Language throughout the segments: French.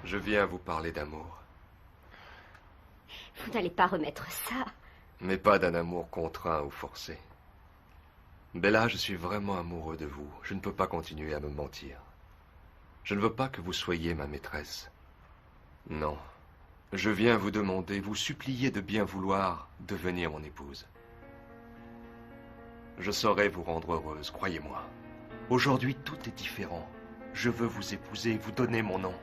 Je viens vous parler d'amour. Vous n'allez pas remettre ça. Mais pas d'un amour contraint ou forcé. Bella, je suis vraiment amoureux de vous. Je ne peux pas continuer à me mentir. Je ne veux pas que vous soyez ma maîtresse. Non. Je viens vous demander, vous supplier de bien vouloir devenir mon épouse. Je saurai vous rendre heureuse, croyez-moi. Aujourd'hui, tout est différent. Je veux vous épouser, vous donner mon nom.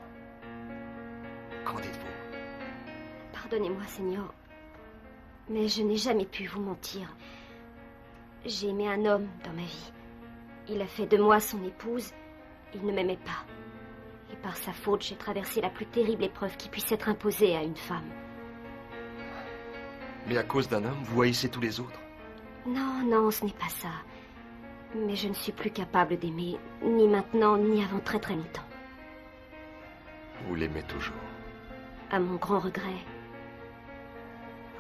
Qu'en dites-vous? Pardonnez-moi, Seigneur, mais je n'ai jamais pu vous mentir. J'ai aimé un homme dans ma vie. Il a fait de moi son épouse. Il ne m'aimait pas. Et par sa faute, j'ai traversé la plus terrible épreuve qui puisse être imposée à une femme. Mais à cause d'un homme, vous haïssez tous les autres? Non, non, ce n'est pas ça. Mais je ne suis plus capable d'aimer, ni maintenant, ni avant très très longtemps. Vous l'aimez toujours? À mon grand regret.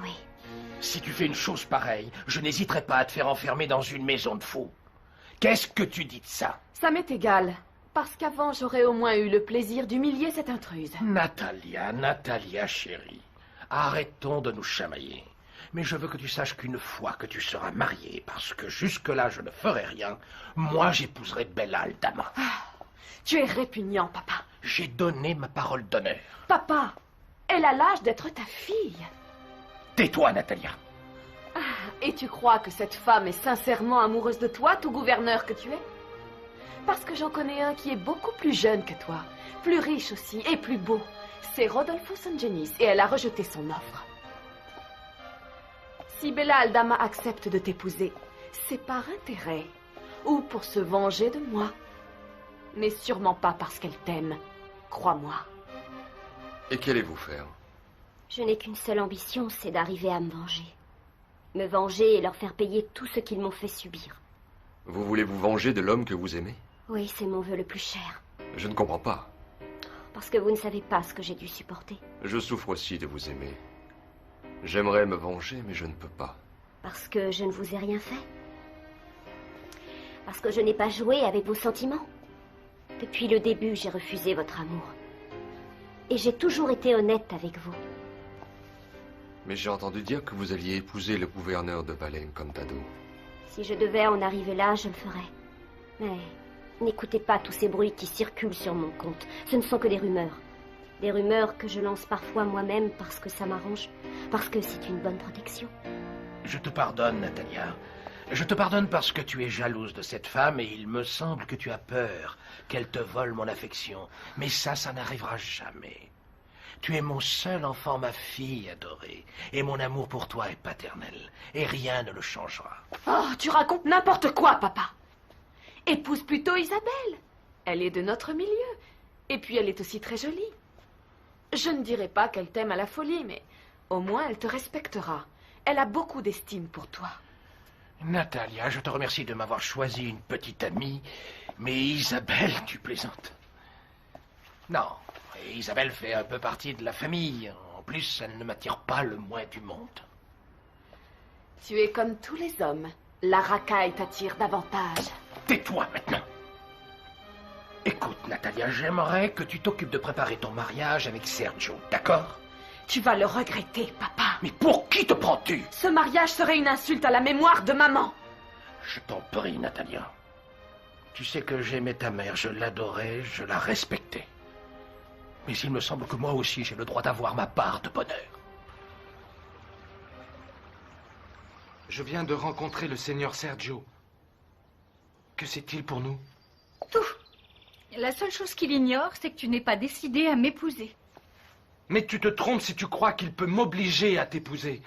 Oui. Si tu fais une chose pareille, je n'hésiterai pas à te faire enfermer dans une maison de fous. Qu'est-ce que tu dis de ça? Ça m'est égal, parce qu'avant j'aurais au moins eu le plaisir d'humilier cette intruse. Natalia, chérie, arrêtons de nous chamailler. Mais je veux que tu saches qu'une fois que tu seras mariée, parce que jusque-là je ne ferai rien, moi j'épouserai Bella Aldama. Ah, tu es répugnant, papa. J'ai donné ma parole d'honneur. Papa, elle a l'âge d'être ta fille. Tais-toi, Natalia. Ah, et tu crois que cette femme est sincèrement amoureuse de toi, tout gouverneur que tu es? Parce que j'en connais un qui est beaucoup plus jeune que toi, plus riche aussi et plus beau. C'est Rodolfo Sangenis et elle a rejeté son offre. Si Bella Aldama accepte de t'épouser, c'est par intérêt ou pour se venger de moi. Mais sûrement pas parce qu'elle t'aime, crois-moi. Et qu'allez-vous faire? Je n'ai qu'une seule ambition, c'est d'arriver à me venger. Me venger et leur faire payer tout ce qu'ils m'ont fait subir. Vous voulez vous venger de l'homme que vous aimez? Oui, c'est mon vœu le plus cher. Je ne comprends pas. Parce que vous ne savez pas ce que j'ai dû supporter. Je souffre aussi de vous aimer. J'aimerais me venger, mais je ne peux pas. Parce que je ne vous ai rien fait? Parce que je n'ai pas joué avec vos sentiments? Depuis le début, j'ai refusé votre amour. Et j'ai toujours été honnête avec vous. Mais j'ai entendu dire que vous alliez épouser le gouverneur de Valle Encantado. Si je devais en arriver là, je le ferais. Mais n'écoutez pas tous ces bruits qui circulent sur mon compte. Ce ne sont que des rumeurs. Des rumeurs que je lance parfois moi-même parce que ça m'arrange. Parce que c'est une bonne protection. Je te pardonne, Natalia. Je te pardonne parce que tu es jalouse de cette femme et il me semble que tu as peur qu'elle te vole mon affection. Mais ça n'arrivera jamais. Tu es mon seul enfant, ma fille adorée, et mon amour pour toi est paternel, et rien ne le changera. Oh, tu racontes n'importe quoi, papa. Épouse plutôt Isabelle. Elle est de notre milieu, et puis elle est aussi très jolie. Je ne dirais pas qu'elle t'aime à la folie, mais au moins elle te respectera. Elle a beaucoup d'estime pour toi. Natalia, je te remercie de m'avoir choisi une petite amie, mais Isabelle, tu plaisantes. Non. Et Isabelle fait un peu partie de la famille. En plus, elle ne m'attire pas le moins du monde. Tu es comme tous les hommes. La racaille t'attire davantage. Tais-toi maintenant. Écoute, Natalia, j'aimerais que tu t'occupes de préparer ton mariage avec Sergio, d'accord? Tu vas le regretter, papa. Mais pour qui te prends-tu? Ce mariage serait une insulte à la mémoire de maman. Je t'en prie, Natalia. Tu sais que j'aimais ta mère, je l'adorais, je la respectais. Mais il me semble que moi aussi j'ai le droit d'avoir ma part de bonheur. Je viens de rencontrer le seigneur Sergio. Que sait-il pour nous? Tout. La seule chose qu'il ignore, c'est que tu n'es pas décidé à m'épouser. Mais tu te trompes si tu crois qu'il peut m'obliger à t'épouser.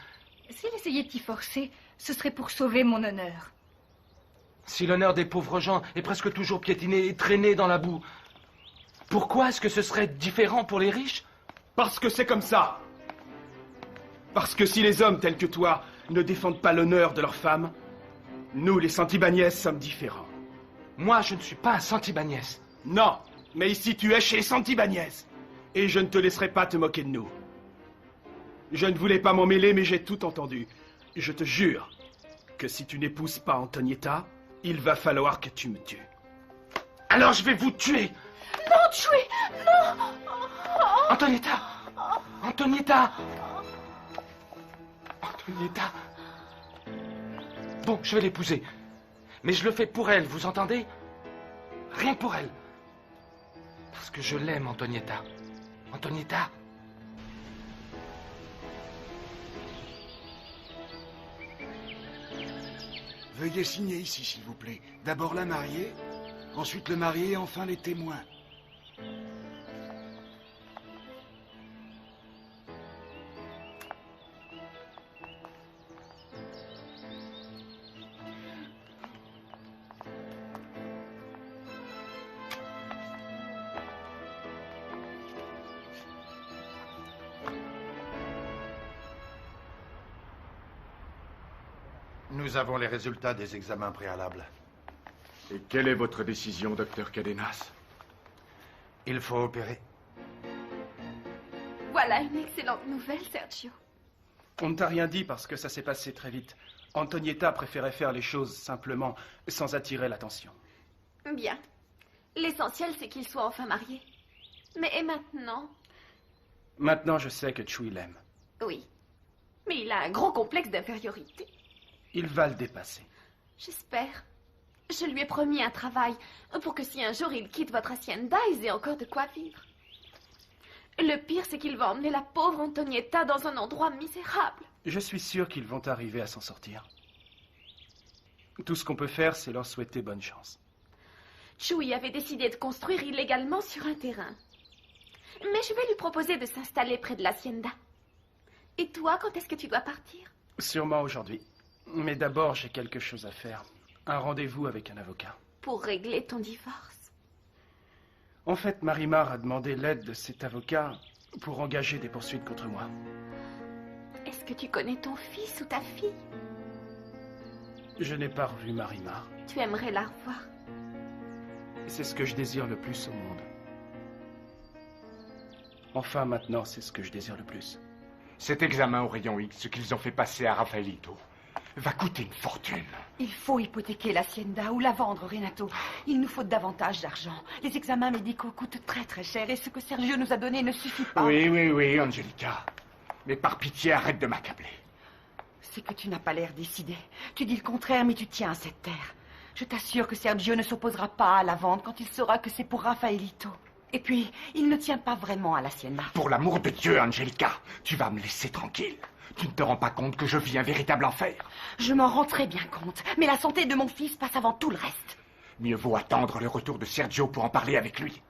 S'il essayait de t'y forcer, ce serait pour sauver mon honneur. Si l'honneur des pauvres gens est presque toujours piétiné et traîné dans la boue, pourquoi est-ce que ce serait différent pour les riches? Parce que c'est comme ça. Parce que si les hommes tels que toi ne défendent pas l'honneur de leurs femmes, nous, les Santibáñez, sommes différents. Moi, je ne suis pas un Santibáñez. Non, mais ici tu es chez Santibáñez. Et je ne te laisserai pas te moquer de nous. Je ne voulais pas m'en mêler, mais j'ai tout entendu. Je te jure que si tu n'épouses pas Antonietta, il va falloir que tu me tues. Alors je vais vous tuer. Non, tuer! Non! Antonietta! Antonietta! Antonietta! Bon, je vais l'épouser. Mais je le fais pour elle, vous entendez? Rien que pour elle. Parce que je l'aime, Antonietta. Antonietta! Veuillez signer ici, s'il vous plaît. D'abord la mariée, ensuite le marié et enfin les témoins. Nous avons les résultats des examens préalables. Et quelle est votre décision, docteur Cadenas? Il faut opérer. Voilà une excellente nouvelle, Sergio. On ne t'a rien dit parce que ça s'est passé très vite. Antonietta préférait faire les choses simplement, sans attirer l'attention. Bien. L'essentiel, c'est qu'il soit enfin marié. Mais et maintenant? Maintenant, je sais que Chui l'aime. Oui. Mais il a un gros complexe d'infériorité. Il va le dépasser. J'espère. Je lui ai promis un travail pour que si un jour il quitte votre hacienda, ils aient encore de quoi vivre. Le pire, c'est qu'il va emmener la pauvre Antonietta dans un endroit misérable. Je suis sûr qu'ils vont arriver à s'en sortir. Tout ce qu'on peut faire, c'est leur souhaiter bonne chance. Chui avait décidé de construire illégalement sur un terrain. Mais je vais lui proposer de s'installer près de l'hacienda. Et toi, quand est-ce que tu dois partir? Sûrement aujourd'hui. Mais d'abord, j'ai quelque chose à faire. Un rendez-vous avec un avocat. Pour régler ton divorce. En fait, Marimar a demandé l'aide de cet avocat pour engager des poursuites contre moi. Est-ce que tu connais ton fils ou ta fille? Je n'ai pas revu Marimar. Tu aimerais la revoir? C'est ce que je désire le plus au monde. Enfin, maintenant, c'est ce que je désire le plus. Cet examen au rayon X, ce qu'ils ont fait passer à Rafaelito, va coûter une fortune. Il faut hypothéquer l'hacienda ou la vendre, Renato. Il nous faut davantage d'argent. Les examens médicaux coûtent très très cher et ce que Sergio nous a donné ne suffit pas. Oui, Angelica. Mais par pitié, arrête de m'accabler. C'est que tu n'as pas l'air décidé. Tu dis le contraire, mais tu tiens à cette terre. Je t'assure que Sergio ne s'opposera pas à la vente quand il saura que c'est pour Rafaelito. Et puis, il ne tient pas vraiment à l'hacienda. Pour l'amour de Dieu, Angelica, tu vas me laisser tranquille. Tu ne te rends pas compte que je vis un véritable enfer? Je m'en rends très bien compte, mais la santé de mon fils passe avant tout le reste. Mieux vaut attendre le retour de Sergio pour en parler avec lui.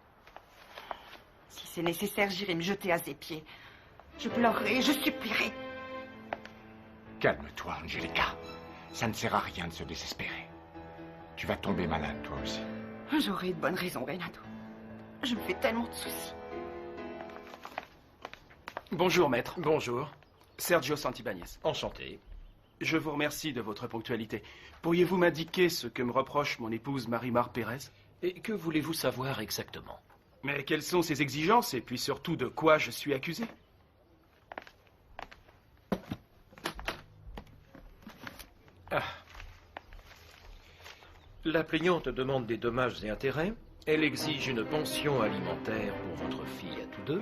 Si c'est nécessaire, j'irai me jeter à ses pieds. Je pleurerai, je supplierai. Calme-toi, Angelica. Ça ne sert à rien de se désespérer. Tu vas tomber malade, toi aussi. J'aurai de bonnes raisons, Renato. Je me fais tellement de soucis. Bonjour, maître. Bonjour. Sergio Santibáñez. Enchanté. Je vous remercie de votre ponctualité. Pourriez-vous m'indiquer ce que me reproche mon épouse Marimar Pérez? Et que voulez-vous savoir exactement? Mais quelles sont ses exigences et puis surtout de quoi je suis accusé? La plaignante demande des dommages et intérêts. Elle exige une pension alimentaire pour votre fille à tous deux,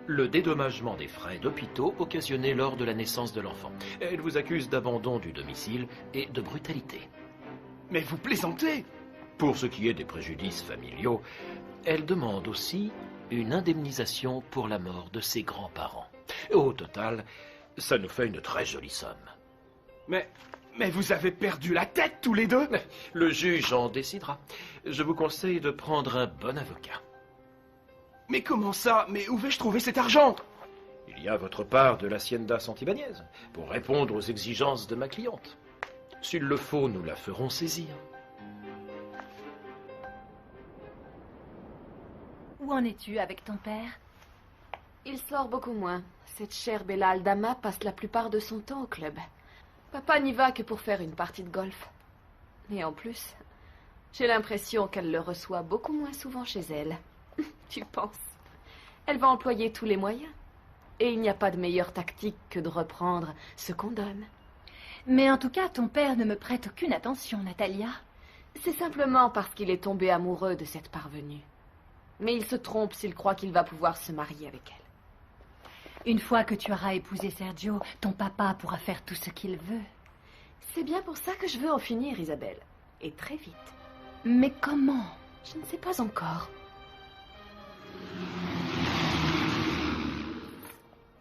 le dédommagement des frais d'hôpitaux occasionnés lors de la naissance de l'enfant. Elle vous accuse d'abandon du domicile et de brutalité. Mais vous plaisantez! Pour ce qui est des préjudices familiaux, elle demande aussi une indemnisation pour la mort de ses grands-parents. Au total, ça nous fait une très jolie somme. Mais vous avez perdu la tête tous les deux! Le juge en décidera. Je vous conseille de prendre un bon avocat. Mais comment ça? Mais où vais-je trouver cet argent? Il y a votre part de l'hacienda Santibáñez pour répondre aux exigences de ma cliente. S'il le faut, nous la ferons saisir. Où en es-tu avec ton père? Il sort beaucoup moins. Cette chère Bella Aldama passe la plupart de son temps au club. Papa n'y va que pour faire une partie de golf. Et en plus, j'ai l'impression qu'elle le reçoit beaucoup moins souvent chez elle. Tu penses? Elle va employer tous les moyens. Et il n'y a pas de meilleure tactique que de reprendre ce qu'on donne. Mais en tout cas, ton père ne me prête aucune attention, Natalia. C'est simplement parce qu'il est tombé amoureux de cette parvenue. Mais il se trompe s'il croit qu'il va pouvoir se marier avec elle. Une fois que tu auras épousé Sergio, ton papa pourra faire tout ce qu'il veut. C'est bien pour ça que je veux en finir, Isabelle. Et très vite. Mais comment? Je ne sais pas encore.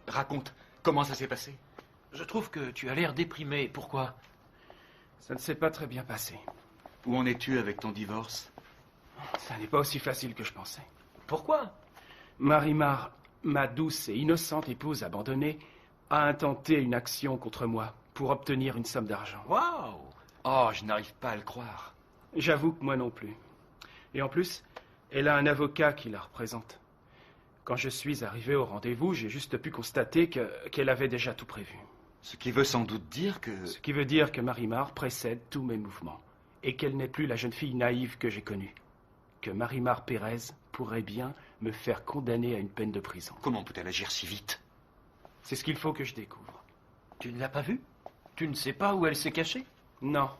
Raconte, comment ça s'est passé? Je trouve que tu as l'air déprimé. Pourquoi? Ça ne s'est pas très bien passé. Où en es-tu avec ton divorce? Ça n'est pas aussi facile que je pensais. Pourquoi? Marie-Mar, ma douce et innocente épouse abandonnée, a intenté une action contre moi pour obtenir une somme d'argent. Waouh! Oh, je n'arrive pas à le croire. J'avoue que moi non plus. Et en plus, elle a un avocat qui la représente. Quand je suis arrivé au rendez-vous, j'ai juste pu constater qu'elle avait déjà tout prévu. Ce qui veut sans doute dire que... Ce qui veut dire que Marie-Mar précède tous mes mouvements. Et qu'elle n'est plus la jeune fille naïve que j'ai connue. Que Marie-Mar Pérez pourrait bien me faire condamner à une peine de prison. Comment peut-elle agir si vite? C'est ce qu'il faut que je découvre. Tu ne l'as pas vue? Tu ne sais pas où elle s'est cachée? Non.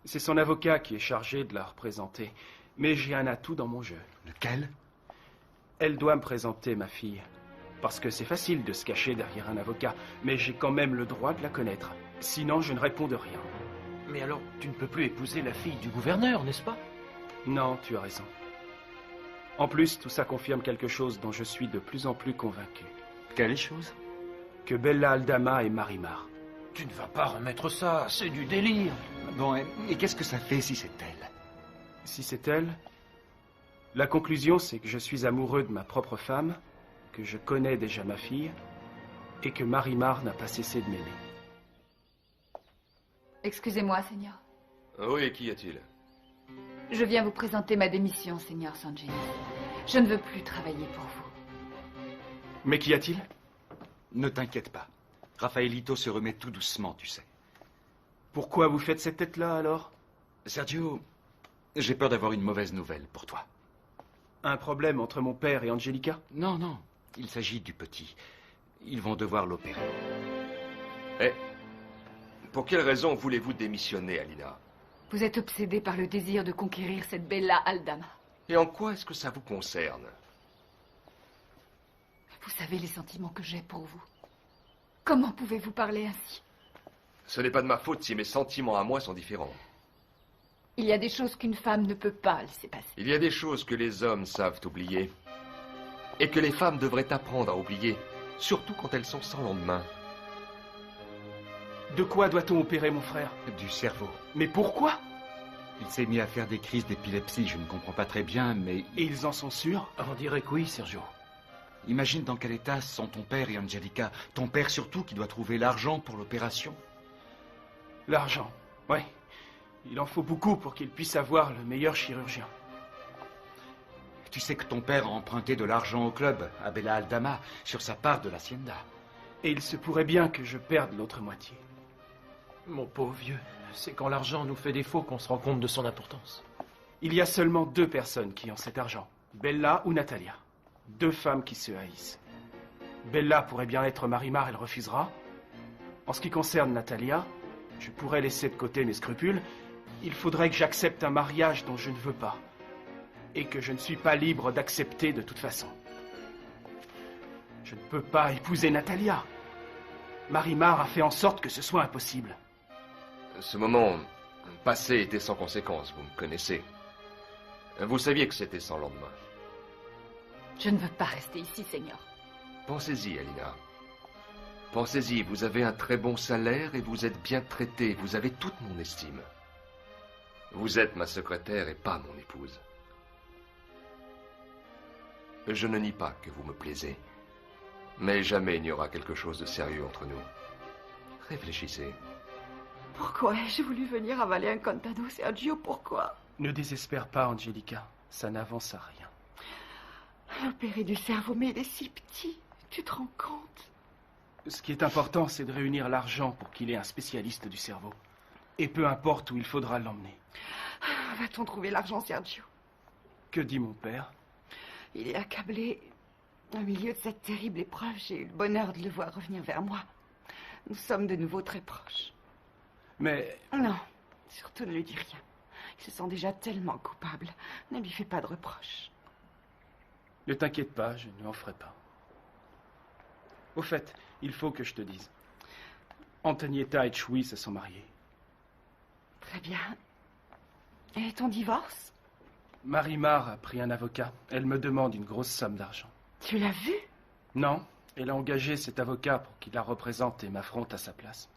C'est son avocat qui est chargé de la représenter. Mais j'ai un atout dans mon jeu. Lequel? Elle doit me présenter ma fille. Parce que c'est facile de se cacher derrière un avocat. Mais j'ai quand même le droit de la connaître. Sinon, je ne réponds de rien. Mais alors, tu ne peux plus épouser la fille du gouverneur, n'est-ce pas? Non, tu as raison. En plus, tout ça confirme quelque chose dont je suis de plus en plus convaincu. Quelle chose? Que Bella Aldama est Marie-Mar. Tu ne vas pas remettre ça, c'est du délire. Bon, et qu'est-ce que ça fait si c'est elle? Si c'est elle, la conclusion c'est que je suis amoureux de ma propre femme, que je connais déjà ma fille, et que Marie-Mar n'a pas cessé de m'aimer. Excusez-moi, Seigneur. Oui, qu'y a-t-il? Je viens vous présenter ma démission, Seigneur Sangenis. Je ne veux plus travailler pour vous. Mais qu'y a-t-il? Ne t'inquiète pas. Rafaelito se remet tout doucement, tu sais. Pourquoi vous faites cette tête-là, alors? Sergio, j'ai peur d'avoir une mauvaise nouvelle pour toi. Un problème entre mon père et Angelica? Non, non. Il s'agit du petit. Ils vont devoir l'opérer. Eh, pour quelle raison voulez-vous démissionner, Alina? Vous êtes obsédé par le désir de conquérir cette Bella Aldama. Et en quoi est-ce que ça vous concerne? Vous savez les sentiments que j'ai pour vous. Comment pouvez-vous parler ainsi? Ce n'est pas de ma faute si mes sentiments à moi sont différents. Il y a des choses qu'une femme ne peut pas laisser passer. Il y a des choses que les hommes savent oublier. Et que les femmes devraient apprendre à oublier. Surtout quand elles sont sans lendemain. De quoi doit-on opérer mon frère? Du cerveau. Mais pourquoi? Il s'est mis à faire des crises d'épilepsie, je ne comprends pas très bien, mais... Et ils en sont sûrs? On dirait que oui, Sergio. Imagine dans quel état sont ton père et Angelica. Ton père surtout qui doit trouver l'argent pour l'opération. L'argent, oui. Il en faut beaucoup pour qu'il puisse avoir le meilleur chirurgien. Tu sais que ton père a emprunté de l'argent au club, à Bella Aldama, sur sa part de l'hacienda. Et il se pourrait bien que je perde l'autre moitié. Mon pauvre vieux, c'est quand l'argent nous fait défaut qu'on se rend compte de son importance. Il y a seulement 2 personnes qui ont cet argent. Bella ou Natalia. 2 femmes qui se haïssent. Bella pourrait bien être Marie-Mar, elle refusera. En ce qui concerne Natalia, je pourrais laisser de côté mes scrupules. Il faudrait que j'accepte un mariage dont je ne veux pas. Et que je ne suis pas libre d'accepter de toute façon. Je ne peux pas épouser Natalia. Marie-Mar a fait en sorte que ce soit impossible. Ce moment passé était sans conséquence, vous me connaissez. Vous saviez que c'était sans lendemain. Je ne veux pas rester ici, Seigneur. Pensez-y, Alina. Pensez-y, vous avez un très bon salaire et vous êtes bien traitée. Vous avez toute mon estime. Vous êtes ma secrétaire et pas mon épouse. Je ne nie pas que vous me plaisez. Mais jamais il n'y aura quelque chose de sérieux entre nous. Réfléchissez. Pourquoi ai-je voulu venir avaler un contado, Sergio? Pourquoi? Ne désespère pas, Angelica. Ça n'avance à rien. L'opérer du cerveau, mais il est si petit. Tu te rends compte? Ce qui est important, c'est de réunir l'argent pour qu'il ait un spécialiste du cerveau. Et peu importe où il faudra l'emmener. Va-t-on trouver l'argent, Sergio? Que dit mon père? Il est accablé. Au milieu de cette terrible épreuve, j'ai eu le bonheur de le voir revenir vers moi. Nous sommes de nouveau très proches. Mais... Non, surtout ne lui dis rien. Il se sent déjà tellement coupable. Ne lui fais pas de reproches. Ne t'inquiète pas, je ne l'en ferai pas. Au fait, il faut que je te dise. Antonietta et Chewie se sont mariés. Très bien. Et ton divorce? Marie-Mar a pris un avocat. Elle me demande une grosse somme d'argent. Tu l'as vu? Non, elle a engagé cet avocat pour qu'il la représente et m'affronte à sa place.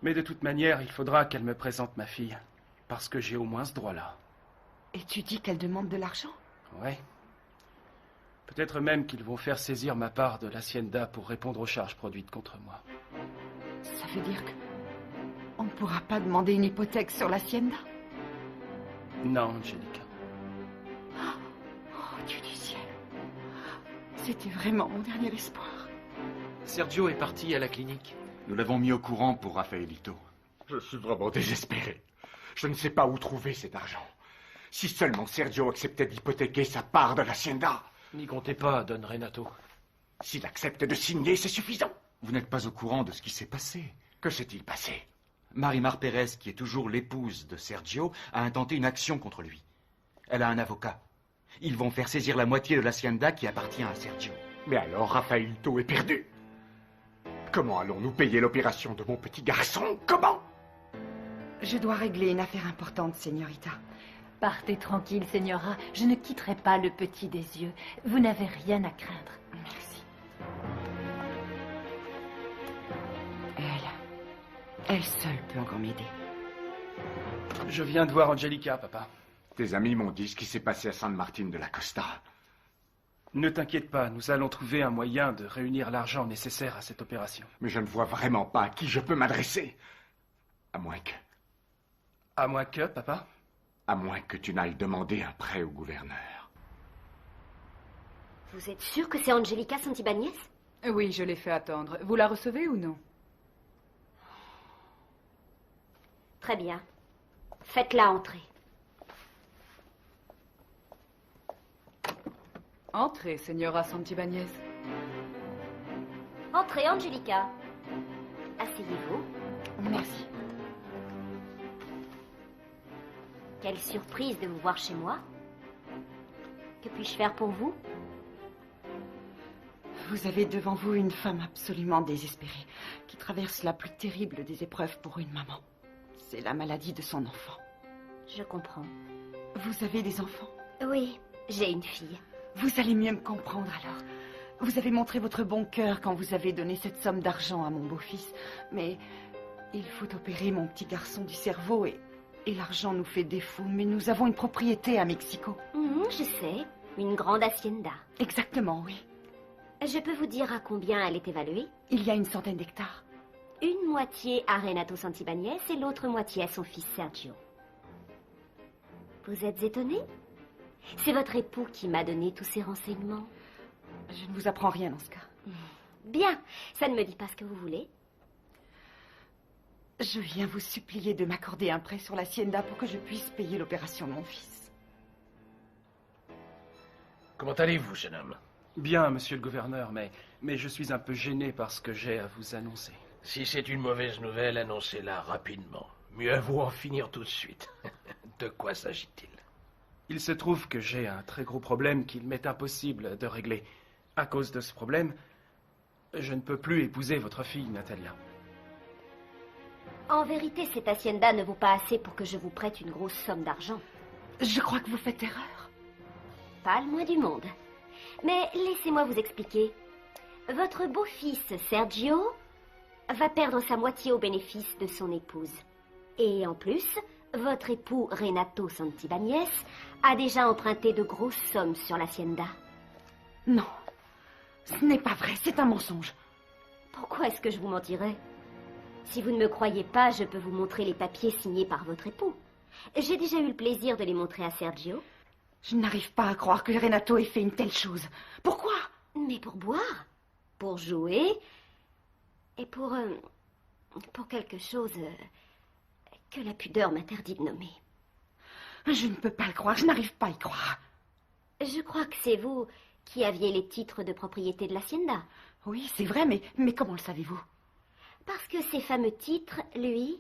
Mais de toute manière, il faudra qu'elle me présente ma fille, parce que j'ai au moins ce droit-là. Et tu dis qu'elle demande de l'argent? Ouais. Peut-être même qu'ils vont faire saisir ma part de l'hacienda pour répondre aux charges produites contre moi. Ça veut dire que on ne pourra pas demander une hypothèque sur l'hacienda? Non, Angelica. Oh, Dieu du ciel. C'était vraiment mon dernier espoir. Sergio est parti à la clinique. Nous l'avons mis au courant pour Rafaelito. Je suis vraiment désespéré. Je ne sais pas où trouver cet argent. Si seulement Sergio acceptait d'hypothéquer sa part de l'hacienda. N'y comptez pas, Don Renato. S'il accepte de signer, c'est suffisant. Vous n'êtes pas au courant de ce qui s'est passé. Que s'est-il passé? Marie-Mar Pérez, qui est toujours l'épouse de Sergio, a intenté une action contre lui. Elle a un avocat. Ils vont faire saisir la moitié de l'hacienda qui appartient à Sergio. Mais alors Rafaelito est perdu. Comment allons-nous payer l'opération de mon petit garçon? Comment? Je dois régler une affaire importante, Señorita. Partez tranquille, Señora. Je ne quitterai pas le petit des yeux. Vous n'avez rien à craindre. Merci. Elle seule peut encore m'aider. Je viens de voir Angelica, papa. Tes amis m'ont dit ce qui s'est passé à San Martin de la Costa. Ne t'inquiète pas, nous allons trouver un moyen de réunir l'argent nécessaire à cette opération. Mais je ne vois vraiment pas à qui je peux m'adresser. À moins que... À moins que, papa? À moins que tu n'ailles demander un prêt au gouverneur. Vous êtes sûr que c'est Angelica Santibáñez? Oui, je l'ai fait attendre. Vous la recevez ou non? Très bien. Faites-la entrer. Entrez, Señora Santibáñez. Entrez, Angelica. Asseyez-vous. Merci. Quelle surprise de vous voir chez moi. Que puis-je faire pour vous? Vous avez devant vous une femme absolument désespérée, qui traverse la plus terrible des épreuves pour une maman. C'est la maladie de son enfant. Je comprends. Vous avez des enfants? Oui, j'ai une fille. Vous allez mieux me comprendre alors. Vous avez montré votre bon cœur quand vous avez donné cette somme d'argent à mon beau-fils. Mais il faut opérer mon petit garçon du cerveau et l'argent nous fait défaut. Mais nous avons une propriété à Mexico. Je sais, une grande hacienda. Exactement, oui. Je peux vous dire à combien elle est évaluée? Il y a une centaine d'hectares. Une moitié à Renato Santibáñez et l'autre moitié à son fils Sergio. Vous êtes étonné? C'est votre époux qui m'a donné tous ces renseignements. Je ne vous apprends rien dans ce cas. Bien, ça ne me dit pas ce que vous voulez. Je viens vous supplier de m'accorder un prêt sur l'hacienda pour que je puisse payer l'opération de mon fils. Comment allez-vous, jeune homme? Bien, monsieur le gouverneur, mais je suis un peu gêné par ce que j'ai à vous annoncer. Si c'est une mauvaise nouvelle, annoncez-la rapidement. Mieux vaut en finir tout de suite. De quoi s'agit-il? Il se trouve que j'ai un très gros problème qu'il m'est impossible de régler. À cause de ce problème, je ne peux plus épouser votre fille, Natalia. En vérité, cette hacienda ne vaut pas assez pour que je vous prête une grosse somme d'argent. Je crois que vous faites erreur. Pas le moins du monde. Mais laissez-moi vous expliquer. Votre beau-fils, Sergio, va perdre sa moitié au bénéfice de son épouse. Et en plus, votre époux Renato Santibáñez a déjà emprunté de grosses sommes sur l'hacienda. Non, ce n'est pas vrai, c'est un mensonge. Pourquoi est-ce que je vous mentirais? Si vous ne me croyez pas, je peux vous montrer les papiers signés par votre époux. J'ai déjà eu le plaisir de les montrer à Sergio. Je n'arrive pas à croire que Renato ait fait une telle chose. Pourquoi? Mais pour boire, pour jouer, et pour quelque chose que la pudeur m'interdit de nommer. Je ne peux pas le croire, je n'arrive pas à y croire. Je crois que c'est vous qui aviez les titres de propriété de l'hacienda. Oui, c'est vrai, mais comment le savez-vous? Parce que ces fameux titres, lui,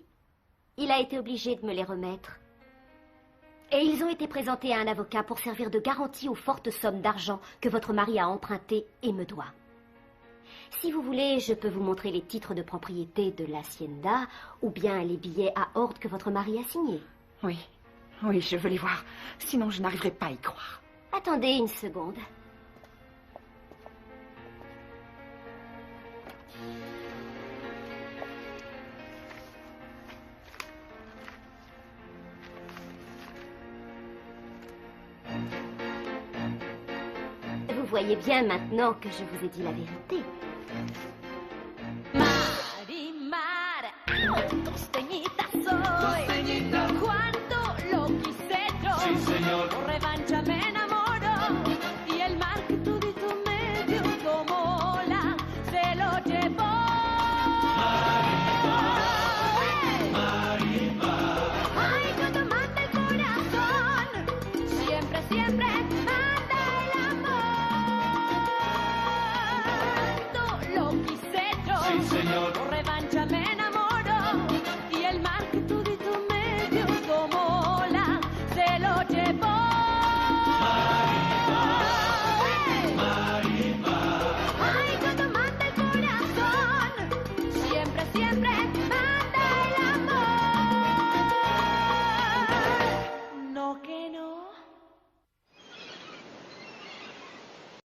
il a été obligé de me les remettre. Et ils ont été présentés à un avocat pour servir de garantie aux fortes sommes d'argent que votre mari a empruntées et me doit. Si vous voulez, je peux vous montrer les titres de propriété de l'hacienda ou bien les billets à ordre que votre mari a signés. Oui, oui, je veux les voir. Sinon, je n'arriverai pas à y croire. Attendez une seconde. Vous voyez bien maintenant que je vous ai dit la vérité. Cuando lo quise yo, revancha